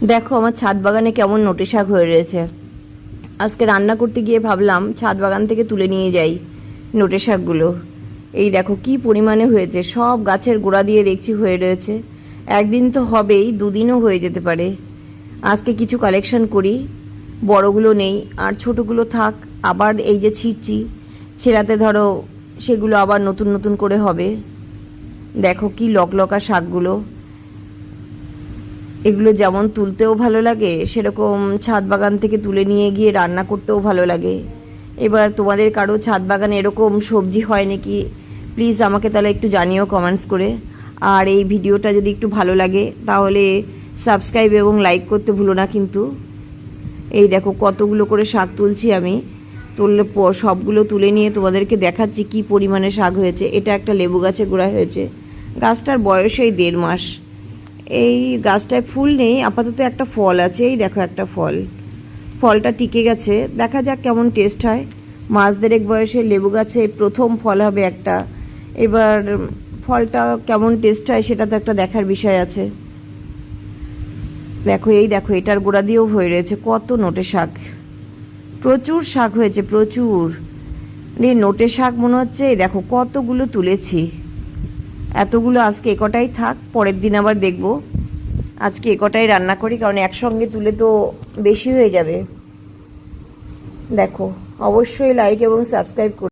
দেখো আমার ছাদ বাগানে কেমন নোটে শাক হয়ে রয়েছে। আজকে রান্না করতে গিয়ে ভাবলাম ছাদ বাগান থেকে তুলে নিয়ে যাই নোটে শাকগুলো। এই দেখো কি পরিমাণে হয়েছে, সব গাছের গোড়া দিয়ে দেখছি হয়ে রয়েছে। একদিন তো হবেই, দুদিনও হয়ে যেতে পারে। আজকে কিছু কালেকশন করি, বড়গুলো নেই আর ছোটোগুলো থাক। আবার এই যে ছিঁড়ছি, ছেঁড়াতে ধরো সেগুলো আবার নতুন নতুন করে হবে। দেখো কি লকলকা শাকগুলো, এগুলো যেমন তুলতেও ভালো লাগে, সেরকম ছাদ বাগান থেকে তুলে নিয়ে গিয়ে রান্না করতেও ভালো লাগে। এবার তোমাদের কারো ছাদ বাগানে এরকম সবজি হয় নাকি, প্লিজ আমাকে তাহলে একটু জানিও কমেন্টস করে। আর এই ভিডিওটা যদি একটু ভালো লাগে তাহলে সাবস্ক্রাইব এবং লাইক করতে ভুলো না কিন্তু। এই দেখো কতগুলো করে শাক তুলছি আমি, তুললে সবগুলো তুলে নিয়ে তোমাদেরকে দেখাচ্ছি কি পরিমাণে শাক হয়েছে। এটা একটা লেবু গাছে গোড়া হয়েছে, গাছটার বয়স এই 1.5 মাস। এই গাছটায় ফুল নেই আপাতত, একটা ফল আছে। এই দেখো একটা ফলটা টিকে গেছে, দেখা যাক কেমন টেস্ট হয়। মাস দেড়েক বয়সে লেবু গাছে প্রথম ফল হবে একটা। এবার ফলটা কেমন টেস্ট হয় সেটা তো একটা দেখার বিষয় আছে। দেখো এই দেখো এটার গোড়া দিয়েও হয়ে রয়েছে কত নোটে শাক, প্রচুর শাক হয়েছে প্রচুর। নোটে শাক মনে হচ্ছে এই দেখো কতগুলো তুলেছি। এতগুলো আজকে একটাই থাক, পরের দিন আবার দেখব। আজকে একটাই রান্না করি, কারণ একসঙ্গে তুলে তো বেশি হয়ে যাবে। দেখো অবশ্যই লাইক এবং সাবস্ক্রাইব করুন।